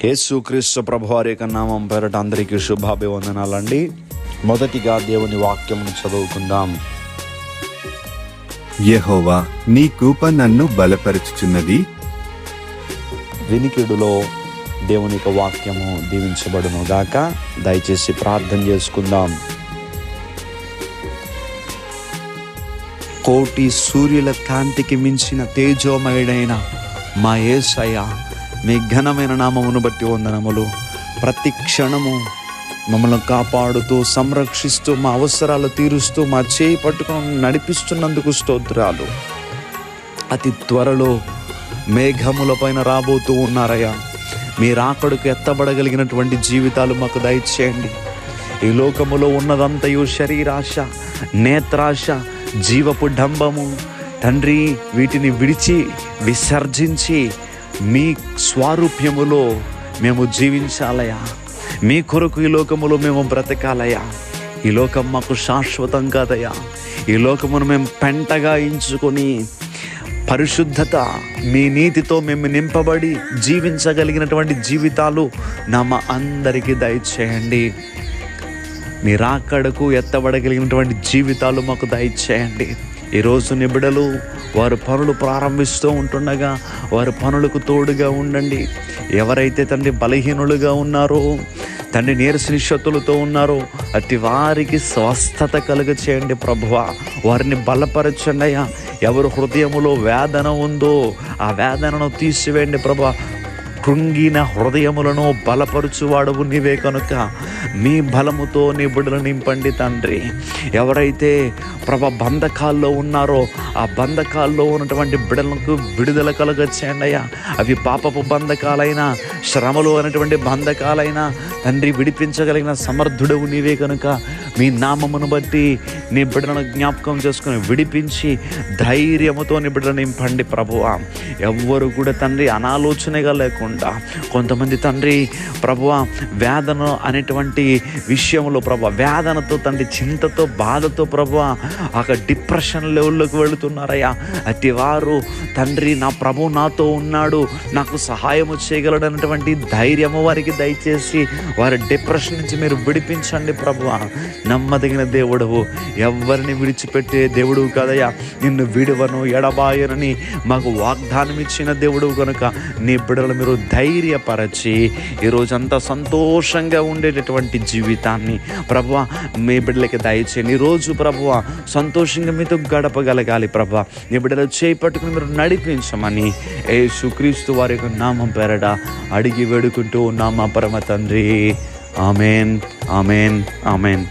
యేసుక్రీస్తు ప్రభువారి యొక్క నామం పేరట అందరికీ శుభాభివందనాలండి. మొదటిగా దేవుని వాక్యమును చదువుకుందాం. యెహోవా నీ కృప నన్ను బలపరుచుచున్నది. వినికిడులో దేవుని యొక్క వాక్యము దీవించబడును గాక. దయచేసి ప్రార్థన చేసుకుందాం. కోటి సూర్యుల కాంతికి మించిన తేజోమయుడైన మా యేసయ్య, మీ ఘనమైన నామమును బట్టి వందనములు. ప్రతి క్షణము మమ్మల్ని కాపాడుతూ, సంరక్షిస్తూ, మా అవసరాలు తీరుస్తూ, మా చేయి పట్టుకొని నడిపిస్తున్నందుకు స్తోత్రాలు. అతి త్వరలో మేఘముల పైన రాబోతూ ఉన్నారయ్యా. మీ రాకడకు ఎత్తబడగలిగినటువంటి జీవితాలు మాకు దయచేయండి. ఈ లోకములో ఉన్నదంతయు శరీరాశ, నేత్రాశ, జీవపు డంబము తండ్రి, వీటిని విడిచి విసర్జించి మీ స్వారూప్యములో మేము జీవించాలయా. మీ కొరకు ఈ లోకములో మేము బ్రతకాలయా. ఈ లోకం మాకు శాశ్వతం కాదయా. ఈ లోకమును మేము పెంటగా ఎంచుకొని పరిశుద్ధత, మీ నీతితో మేము నింపబడి జీవించగలిగినటువంటి జీవితాలు మా అందరికీ దయచేయండి. మీ రాకడకు ఎత్తబడగలిగినటువంటి జీవితాలు మాకు దయచేయండి. ఈరోజు నీ బిడ్డలు వారు పనులు ప్రారంభిస్తూ ఉంటుండగా వారి పనులకు తోడుగా ఉండండి. ఎవరైతే తండ్రి బలహీనులుగా ఉన్నారో, తండ్రి నీరసనిశక్తులతో ఉన్నారో, అట్టి వారికి స్వస్థత కలుగ చేయండి ప్రభువా. వారిని బలపరచండి అయ్యా. ఎవరు హృదయములో వేదన ఉందో ఆ వేదనను తీసివేయండి ప్రభువా. కృంగిన హృదయములను బలపరుచువాడవు నీవే కనుక మీ బలముతో నీ బిడ్డలు నింపండి తండ్రి. ఎవరైతే బంధకాల్లో ఉన్నారో ఆ బంధకాల్లో ఉన్నటువంటి బిడ్డలకు విడుదల కలగచేయండి అయ్యా. అవి పాపపు బంధకాలైనా, శ్రమలు అనేటువంటి బంధకాలైనా తండ్రి విడిపించగలిగిన సమర్థుడవు నీవే కనుక మీ నామమును బట్టి నీ బిడ్డలను జ్ఞాపకం చేసుకుని విడిపించి ధైర్యముతో నీ బిడ్డలు నింపండి ప్రభువా. ఎవ్వరు కూడా తండ్రి అనాలోచనగా లేకుండా, కొంతమంది తండ్రి ప్రభువా వేదన అనేటువంటి విషయంలో ప్రభువా వేదనతో తండ్రి చింతతో బాధతో ప్రభువా ఒక డిప్రెషన్ లెవెల్లోకి వెళుతున్నారయ్యా. అట్టి వారు తండ్రి నా ప్రభు నాతో ఉన్నాడు, నాకు సహాయము చేయగలడు అనేటువంటి ధైర్యము వారికి దయచేసి వారి డిప్రెషన్ నుంచి మీరు విడిపించండి ప్రభువా. నమ్మదగిన దేవుడవు, ఎవరిని విడిచిపెట్టే దేవుడు కాదయ్యా. నిన్ను విడువను ఎడబాయనని మాకు వాగ్దానం ఇచ్చిన దేవుడు కనుక నీ బిడ్డలు మీరు ధైర్యపరచి ఈరోజంతా సంతోషంగా ఉండేటటువంటి జీవితాన్ని ప్రభువా మీ బిడ్డలకి దయచేయండి. ఈరోజు ప్రభువా సంతోషంగా మీతో గడపగలగాలి ప్రభువా. నీ బిడ్డలు చేపట్టుకుని మీరు నడిపించమని యేసుక్రీస్తు వారి యొక్క నామం పేరట అడిగి వేడుకుంటూ ఉన్నామా పరమ తండ్రి. Amen, amen, amen.